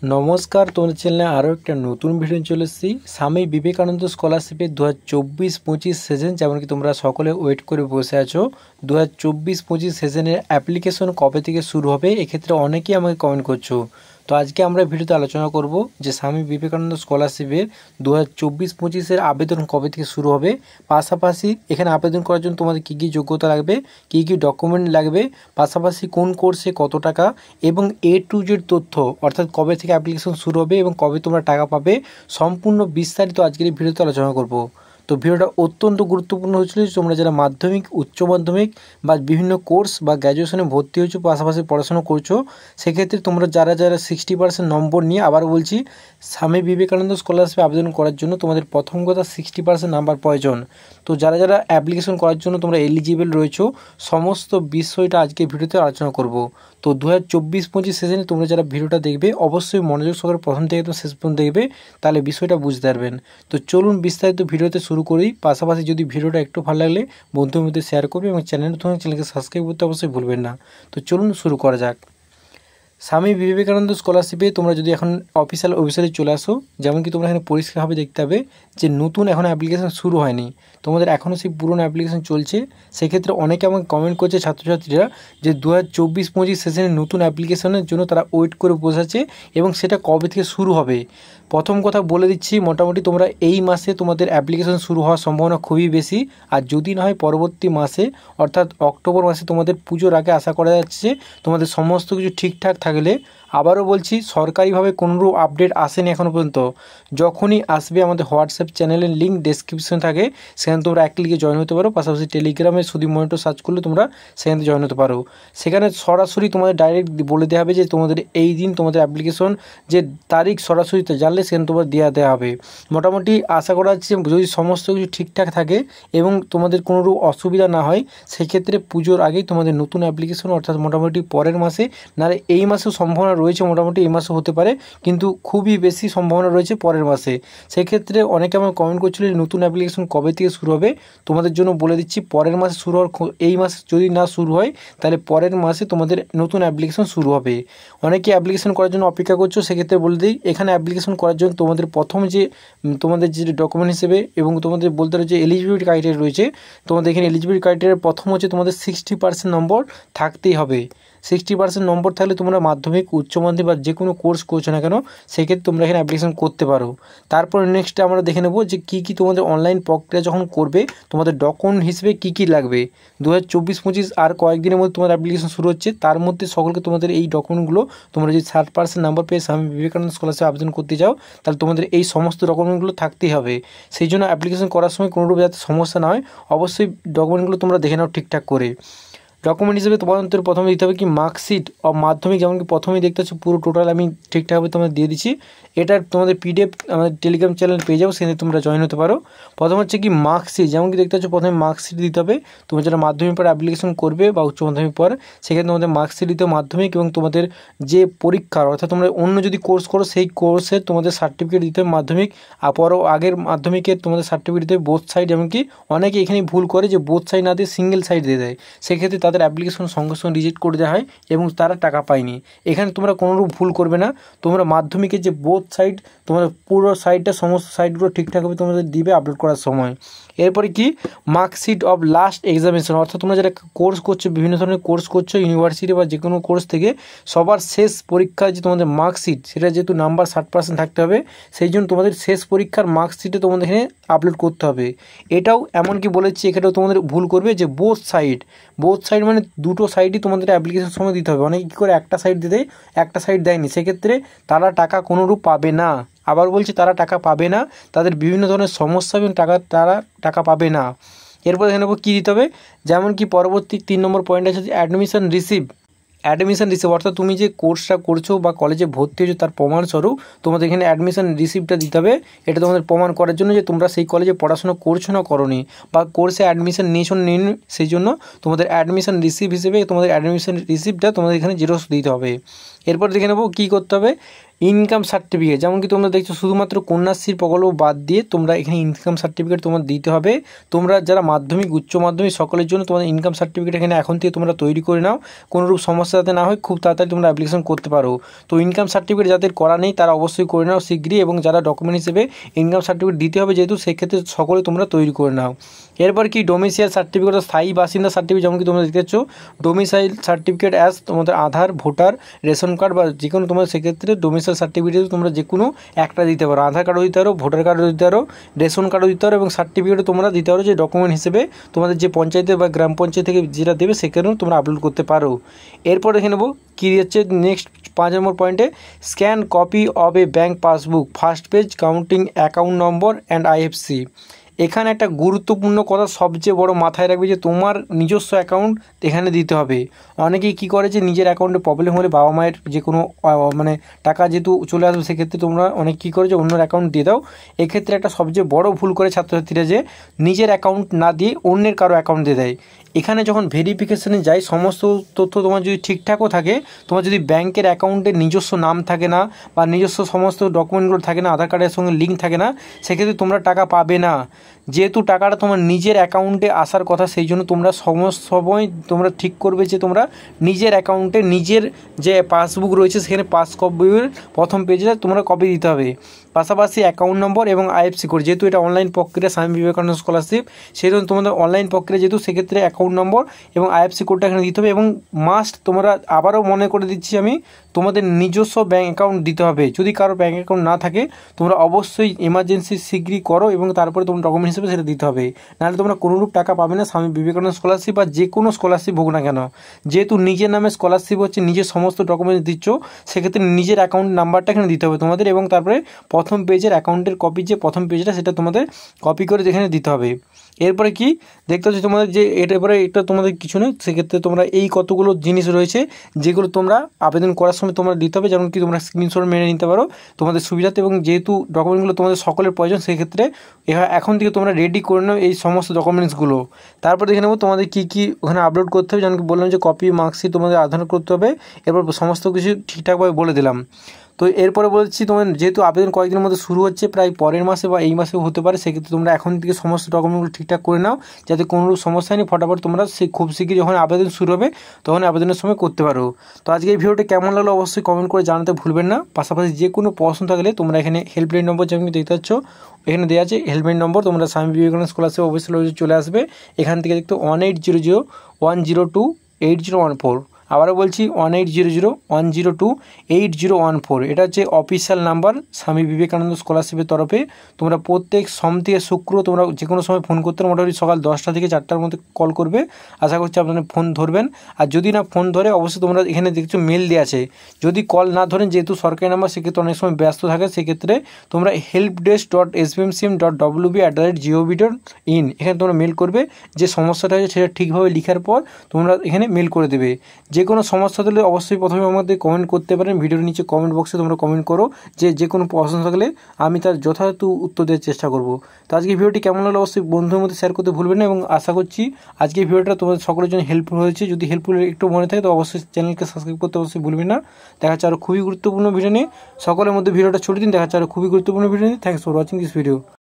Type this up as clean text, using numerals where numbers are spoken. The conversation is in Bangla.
নমস্কার, তোমাদের চ্যানেলে আরও একটা নতুন ভিডিও চলে এসেছি। স্বামী বিবেকানন্দ স্কলারশিপের 2024-25 সেশন, যেমন কি তোমরা সকলে ওয়েট করে বসে আছো। 2024-25 সেশনের অ্যাপ্লিকেশন কবে থেকে শুরু হবে, এক্ষেত্রে অনেকেই আমাকে কমেন্ট করছো। তো আজকে আমরা ভিডিওতে আলোচনা করব যে স্বামী বিবেকানন্দ স্কলারশিপের 2024-25 আবেদন কবে থেকে শুরু হবে, পাশাপাশি এখানে আবেদন করার জন্য তোমাদের কী কী যোগ্যতা লাগবে, কী কী ডকুমেন্ট লাগবে, পাশাপাশি কোন কোর্সে কত টাকা এবং A to Z তথ্য, অর্থাৎ কবে থেকে অ্যাপ্লিকেশন শুরু হবে এবং কবে তোমরা টাকা পাবে, সম্পূর্ণ বিস্তারিত আজকের এই ভিডিওতে আলোচনা করব। তো ভিডিওটা অত্যন্ত গুরুত্বপূর্ণ হয়েছিল। তোমরা যারা মাধ্যমিক, উচ্চ মাধ্যমিক বা বিভিন্ন কোর্স বা গ্র্যাজুয়েশনে ভর্তি হয়েছো, পাশাপাশি পড়াশোনা করছো, সেক্ষেত্রে তোমরা যারা 60% নম্বর নিয়ে, আবার বলছি, স্বামী বিবেকানন্দ স্কলারশিপে আবেদন করার জন্য তোমাদের প্রথম কথা 60% নাম্বার প্রয়োজন। তো যারা অ্যাপ্লিকেশন করার জন্য তোমরা এলিজিবল রয়েছো, সমস্ত বিষয়টা আজকে ভিডিওতে আলোচনা করব। তো 2024-25 সেশনে তোমরা যারা ভিডিওটা দেখবে, অবশ্যই মনোযোগ সহকারে প্রথম থেকে একদম শেষ পর্যন্ত দেখবে, তাহলে বিষয়টা বুঝতে পারবেন। তো চলুন বিস্তারিত ভিডিওতে শুরু করি। পাশাপাশি যদি ভিডিওটা একটু ভালো লাগলে বন্ধুদের মধ্যে শেয়ার করবে এবং চ্যানেলকে সাবস্ক্রাইব করতে অবশ্যই ভুলবেন না। তো চলুন শুরু করা যাক। স্বামী বিবেকানন্দ স্কলারশিপে তোমরা যদি এখন অফিসিয়াল ওয়েবসাইটে চলে আসো, যেমন কি তোমরা এখানে পরিষ্কারভাবে দেখতে হবে যে নতুন এখন অ্যাপ্লিকেশন শুরু হয়নি, তোমাদের এখনও সেই পুরনো অ্যাপ্লিকেশন চলছে। সেক্ষেত্রে অনেকে আমাকে কমেন্ট করছে ছাত্রছাত্রীরা যে 2024-25 সেশনের নতুন অ্যাপ্লিকেশনের জন্য তারা ওয়েট করে বসেছে এবং সেটা কবে থেকে শুরু হবে। প্রথম কথা বলে দিচ্ছি, মোটামুটি তোমরা এই মাসে তোমাদের অ্যাপ্লিকেশন শুরু হওয়ার সম্ভাবনা খুবই বেশি। আর যদি না হয় পরবর্তী মাসে, অর্থাৎ অক্টোবর মাসে তোমাদের পুজোর আগে আশা করা যাচ্ছে তোমাদের সমস্ত কিছু ঠিকঠাক থাকলে। আবারও বলছি, সরকারিভাবে কোনোরূপ আপডেট আসেনি এখনও পর্যন্ত। যখনই আসবে আমাদের হোয়াটসঅ্যাপ চ্যানেলের লিঙ্ক ডেসক্রিপশন থাকে, সেখানে তোমরা এক ক্লিকে জয়েন হতে পারো। পাশাপাশি টেলিগ্রামে সুদীপ মনিটর সার্চ করলে তোমরা সেখানে জয়েন হতে পারো। সেখানে সরাসরি তোমাদের ডাইরেক্ট বলে দেওয়া হবে যে তোমাদের এই দিন তোমাদের অ্যাপ্লিকেশন যে তারিখ সরাসরি জানলে সেখানে তোমার দেওয়া হবে। মোটামুটি আশা করা যাচ্ছে যদি সমস্ত কিছু ঠিকঠাক থাকে এবং তোমাদের কোনোরূপ অসুবিধা না হয়, সেক্ষেত্রে পুজোর আগেই তোমাদের নতুন অ্যাপ্লিকেশন, অর্থাৎ মোটামুটি পরের মাসে, নাহলে এই মাসেও সম্ভাবনা রয়েছে, মোটামুটি এই মাসে হতে পারে, কিন্তু খুবই বেশি সম্ভাবনা রয়েছে পরের মাসে। সেক্ষেত্রে অনেকে আমার কমেন্ট করছিল যে নতুন অ্যাপ্লিকেশন কবে থেকে শুরু হবে। তোমাদের জন্য বলে দিচ্ছি, পরের মাসে শুরু হওয়ার, এই মাসে যদি না শুরু হয় তাহলে পরের মাসে তোমাদের নতুন অ্যাপ্লিকেশন শুরু হবে। অনেকে অ্যাপ্লিকেশন করার জন্য অপেক্ষা করছো, সেক্ষেত্রে বলে দিই, এখানে অ্যাপ্লিকেশন করার জন্য তোমাদের প্রথম যে তোমাদের যে ডকুমেন্ট হিসেবে এবং তোমাদের বলতে হবে যে এলিজিবিলিটি ক্রাইটেরিয়া রয়েছে, তোমাদের এখানে এলিজিবিলিটি ক্রাইটেরিয়া প্রথম হচ্ছে তোমাদের 60% নম্বর থাকতেই হবে। 60% নম্বর থাকলে তোমরা মাধ্যমিক, উচ্চ মাধ্যমিক বা যে কোনো কোর্স করছো না কেন, সেক্ষেত্রে তোমরা এখানে অ্যাপ্লিকেশন করতে পারো। তারপর নেক্সটে আমরা দেখে নেবো যে কী কী তোমাদের অনলাইন প্রক্রিয়া যখন করবে, তোমাদের ডকুমেন্ট হিসেবে কী কী লাগবে। 2024-25 আর কয়েকদিনের মধ্যে তোমাদের অ্যাপ্লিকেশন শুরু হচ্ছে, তার মধ্যে সকলকে তোমাদের এই ডকুমেন্টগুলো, তোমরা যদি 60% নাম্বার পেয়ে স্বামী বিবেকানন্দ স্কলারশিপে আবেদন করতে যাও, তাহলে তোমাদের এই সমস্ত ডকুমেন্টগুলো থাকতেই হবে। সেই জন্য অ্যাপ্লিকেশন করার সময় কোনোরূপ যাতে সমস্যা না হয়, অবশ্যই ডকুমেন্টগুলো তোমরা দেখে নাও ঠিকঠাক করে। ডকুমেন্ট হিসেবে তোমাদের প্রথমে দিতে হবে কি মার্কশিট ও মাধ্যমিক, যেমন কি প্রথমেই দেখতে হচ্ছে পুরো টোটাল আমি ঠিকঠাকভাবে তোমাদের দিয়ে দিচ্ছি। এটার তোমাদের PDF আমাদের টেলিগ্রাম চ্যানেল পেয়ে যাবো, সেখানে তোমরা জয়েন হতে পারো। প্রথম হচ্ছে কি মার্কশিট, যেমন কি দেখতে হচ্ছে প্রথমে মার্কশিট দিতে হবে। তোমরা যারা মাধ্যমিক পর অ্যাপ্লিকেশন করবে বা উচ্চ মাধ্যমিক পর, সেখানে তোমাদের মার্কশিট দিতে হবে মাধ্যমিক, এবং তোমাদের যে পরীক্ষার, অর্থাৎ তোমরা অন্য যদি কোর্স করো সেই কোর্সের তোমাদের সার্টিফিকেট দিতে হবে মাধ্যমিক, আর পরও আগের মাধ্যমিকের তোমাদের সার্টিফিকেট দিতে হবে বোথ সাইড। এমনকি অনেকে এখানে ভুল করে যে বোথ সাইড না দিয়ে সিঙ্গেল সাইড দিয়ে দেয়, সেক্ষেত্রে তাদের অ্যাপ্লিকেশন সঙ্গে সঙ্গে রিজেক্ট করে দেওয়া হয় এবং তারা টাকা পায়নি। এখানে তোমরা কোনোরূপ ভুল করবে না। তোমরা মাধ্যমিকের যে বোথ সাইড, তোমাদের পুরো সাইডটা, সমস্ত সাইডগুলো ঠিকঠাকভাবে তোমাদের দিবে আপলোড করার সময়। এরপরে কি মার্কশিট অফ লাস্ট এক্সামিনেশন, অর্থাৎ তোমরা যারা কোর্স করছো, বিভিন্ন ধরনের কোর্স করছো ইউনিভার্সিটি বা যে কোনো কোর্স থেকে, সবার শেষ পরীক্ষার যে তোমাদের মার্কশিট, সেটা যেহেতু নাম্বার 60% থাকতে হবে, সেই জন্য তোমাদের শেষ পরীক্ষার মার্কশিটে তোমাদের এখানে আপলোড করতে হবে। এটাও এমনকি বলেছি, এখানেও তোমাদের ভুল করবে যে বোথ সাইড মানে দুটো সাইডই তোমাদের অ্যাপ্লিকেশন সময় দিতে হবে। অনেকে কী করে একটা সাইড দিয়ে দেয়, একটা সাইড দেয়নি, সেক্ষেত্রে তারা টাকা কোনোরূপ পাবে না। আবার বলছি, তারা টাকা পাবে না, তাদের বিভিন্ন ধরনের সমস্যা এবং তারা টাকা পাবে না। এরপর দেখে নেবো কী দিতে হবে, যেমন কি পরবর্তী 3 নম্বর পয়েন্ট আছে অ্যাডমিশন রিসিভ, অর্থাৎ তুমি যে কোর্সটা করছো বা কলেজে ভর্তি হয়েছো তার প্রমাণস্বরূপ তোমাদের এখানে অ্যাডমিশন রিসিপ্টটা দিতে হবে। এটা তোমাদের প্রমাণ করার জন্য যে তোমরা সেই কলেজে পড়াশোনা করছো না করোনি, বা কোর্সে অ্যাডমিশন নিয়েছো নিন, সেই জন্য তোমাদের অ্যাডমিশন রিসিপ্ট হিসেবে তোমাদের অ্যাডমিশন রিসিপ্টটা তোমাদের এখানে জেরক্স দিতে হবে। এরপর দেখে নেব কী করতে হবে। ইনকাম সার্টিফিকেট, যেমন কি তোমরা দেখছো শুধুমাত্র কন্যাশ্রীর প্রকল্প বাদ দিয়ে তোমরা এখানে ইনকাম সার্টিফিকেট তোমার দিতে হবে। তোমরা যারা মাধ্যমিক উচ্চ মাধ্যমিক সকলের জন্য তোমাদের ইনকাম সার্টিফিকেট এখানে এখন থেকে তোমরা তৈরি করে নাও, কোনোরূপ সমস্যা যাতে না হয়, খুব তাড়াতাড়ি তোমরা অ্যাপ্লিকেশন করতে পারো। তো ইনকাম সার্টিফিকেট যাদের করা নেই তারা অবশ্যই করে নাও শীঘ্রই, এবং যারা ডকুমেন্ট হিসেবে ইনকাম সার্টিফিকেট দিতে হবে যেহেতু, সেক্ষেত্রে সকলে তোমরা তৈরি করে নাও। এরপর কি ডোমিসাইল সার্টিফিকেট, স্থায়ী বাসিন্দা সার্টিফিকেট, যেমন কি তোমরা দেখতেছ ডোমিসাইল সার্টিফিকেট অ্যাজ তোমাদের আধার, ভোটার, রেশন কার্ড বা যে কোনো তোমার, সেক্ষেত্রে ডোমিসাইল সার্টিফিকেট তোমরা যে কোনো একটা দিতে পারো। আধার কার্ডও দিতে পারো, ভোটার কার্ডও দিতে পারো, রেশন কার্ডও দিতে পারো, এবং সার্টিফিকেটও তোমরা দিতে পারো যে ডকুমেন্ট হিসেবে তোমাদের যে পঞ্চায়েতে বা গ্রাম পঞ্চায়েত থেকে যেটা দেবে সেখানেও তোমরা আপলোড করতে পারো। এরপর দেখে নেবো কী হচ্ছে নেক্সট 5 নম্বর পয়েন্টে, scan copy of A bank passbook first page counting account number and IFC. এখানে একটা গুরুত্বপূর্ণ কথা সবচেয়ে বড় মাথায় রাখবে যে তোমার নিজস্ব অ্যাকাউন্ট এখানে দিতে হবে। অনেকেই কী করে যে নিজের অ্যাকাউন্টে প্রবলেম হলে বাবা মায়ের যে কোনো মানে টাকা যেহেতু চলে আসবে, সেক্ষেত্রে তোমরা অনেক কী করে যে অন্যের অ্যাকাউন্ট দিয়ে দাও। এক্ষেত্রে একটা সবচেয়ে বড় ভুল করে ছাত্রছাত্রীরা যে নিজের অ্যাকাউন্ট না দিয়ে অন্যের কারো অ্যাকাউন্ট দিয়ে দেয়। এখানে যখন ভেরিফিকেশানে যাই সমস্ত তথ্য তোমার যদি ঠিকঠাকও থাকে, তোমার যদি ব্যাংকের অ্যাকাউন্টে নিজস্ব নাম থাকে না বা নিজস্ব সমস্ত ডকুমেন্টগুলো থাকে না, আধার কার্ডের সঙ্গে লিঙ্ক থাকে না, সেক্ষেত্রে তোমরা টাকা পাবে না। যেহেতু টাকাটা তোমার নিজের অ্যাকাউন্টে আসার কথা, সেই জন্য তোমরা সময় তোমরা ঠিক করবে যে তোমরা নিজের অ্যাকাউন্টে নিজের যে পাসবুক রয়েছে সেখানে পাস কপির প্রথম পেজে তোমরা কপি দিতে হবে, পাশাপাশি অ্যাকাউন্ট নম্বর এবং আইএফসি কোড। যেহেতু এটা অনলাইন প্রক্রিয়া স্বামী বিবেকানন্দ স্কলারশিপ, সেই জন্য তোমাদের অনলাইন প্রক্রিয়া যেহেতু, সেক্ষেত্রে অ্যাকাউন্ট নম্বর এবং আইএফসি কোডটা এখানে দিতে হবে। এবং মাস্ট তোমরা আবারও মনে করে দিচ্ছি আমি, তোমাদের নিজস্ব ব্যাঙ্ক অ্যাকাউন্ট দিতে হবে। যদি কারো ব্যাঙ্ক অ্যাকাউন্ট না থাকে তোমরা অবশ্যই এমার্জেন্সি শীঘ্রই করো, এবং তারপরে তোমার ডকুমেন্ট হিসেবে সেটা দিতে হবে, নাহলে তোমরা কোনোরূপ টাকা পাবে না স্বামী বিবেকানন্দ স্কলারশিপ বা যে কোনো স্কলারশিপ হোক না কেন। যেহেতু নিজের নামে স্কলারশিপ হচ্ছে, নিজের সমস্ত ডকুমেন্টস দিচ্ছ, সেক্ষেত্রে নিজের অ্যাকাউন্ট নাম্বারটা এখানে দিতে হবে তোমাদের, এবং তারপরে প্রথম পেজের অ্যাকাউন্টের কপি যে প্রথম পেজটা সেটা তোমাদের কপি করে এখানে দিতে হবে। এরপরে কি দেখতে হচ্ছে তোমাদের যে এরপরে এটা তোমাদের কিছু নেই, সেক্ষেত্রে তোমরা এই কতগুলো জিনিস রয়েছে যেগুলো তোমরা আবেদন করার সময় তোমরা দিতে হবে, যেমন কি তোমরা স্ক্রিনশট মেনে নিতে পারো তোমাদের সুবিধাতে। এবং যেহেতু ডকুমেন্টগুলো তোমাদের সকলের প্রয়োজন, সেক্ষেত্রে এখন থেকে তোমরা রেডি করে নাও এই সমস্ত ডকুমেন্টসগুলো। তারপর দেখে নেবো তোমাদের কী কী ওখানে আপলোড করতে হবে, যেমন কি বললাম যে কপি, মার্কশিট তোমাদের আধার করতে হবে। এরপর সমস্ত কিছু ঠিকঠাকভাবে বলে দিলাম। তো এরপরে বলছি তোমার যেহেতু আবেদন কয়েকদিনের মধ্যে শুরু হচ্ছে, প্রায় পরের মাসে বা এই মাসেও হতে পারে, সেক্ষেত্রে তোমরা এখন থেকে সমস্ত ডকুমেন্টগুলো ঠিকঠাক করে নাও, যাতে কোনো সমস্যা নেই। ফটাফট তোমরা খুব শীঘ্রই যখন আবেদন শুরু হবে তখন আবেদনের সময় করতে পারো। তো আজকে এই ভিডিওটা কেমন লাগলো অবশ্যই কমেন্ট করে জানাতে ভুলবেন না। পাশাপাশি যে কোনো প্রশ্ন থাকলে তোমরা এখানে হেল্পলাইন নম্বর যেমন দেখতে পাচ্ছ এখানে দেওয়া আছে, হেল্পলাইন নম্বর তোমরা স্বামী বিবেকানন্দ স্কলারশিপ অবশ্যই চলে আসবে। এখান থেকে দেখতে 1800-102-8014, আবারও বলছি 1800-102-8014, এটা হচ্ছে অফিসিয়াল নাম্বার স্বামী বিবেকানন্দ স্কলারশিপের তরফে। তোমরা প্রত্যেক সোম থেকে শুক্র তোমরা যে কোনো সময় ফোন করতে, মোটামুটি সকাল 10টা থেকে 4টার মধ্যে কল করবে। আশা করছি আপনারা ফোন ধরবেন, আর যদি না ফোন ধরে অবশ্যই তোমরা এখানে দেখছো মেল দেওয়া আছে। যদি কল না ধরেন, যেহেতু সরকারি নাম্বার, সেক্ষেত্রে অনেক সময় ব্যস্ত থাকে, সেক্ষেত্রে তোমরা helpdesk.sbmcm.wb@gov.in এখানে তোমরা মেল করবে। যে সমস্যাটা আছে সেটা ঠিকভাবে লেখার পর তোমরা এখানে মেল করে দেবে। যে কোনো সমস্যা থাকলে অবশ্যই প্রথমে আমাদের কমেন্ট করতে পারেন, ভিডিওর নিচে কমেন্ট বক্সে তোমরা কমেন্ট করো, যে কোনো প্রশ্ন থাকলে আমি তার যথাযথ উত্তর দেওয়ার চেষ্টা করব। তো আজকে ভিডিওটি কেমন হলো অবশ্যই বন্ধুদের মধ্যে শেয়ার করতে ভুলবেন না, এবং আশা করছি আজকে ভিডিওটা তোমাদের সকলের জন্য হেল্পফুল হয়েছে। যদি হেল্পফুল একটু মনে থাকে তো অবশ্যই চ্যানেলকে সাবস্ক্রাইব করতে অবশ্যই ভুলবেন না। দেখা যাচ্ছে আরও খুবই গুরুত্বপূর্ণ ভিডিও নিয়ে, সকলের মধ্যে ভিডিওটা ছড়িয়ে দিন। দেখা যাচ্ছে আরও খুবই গুরুত্বপূর্ণ ভিডিও নিয়ে। Thanks for watching this video.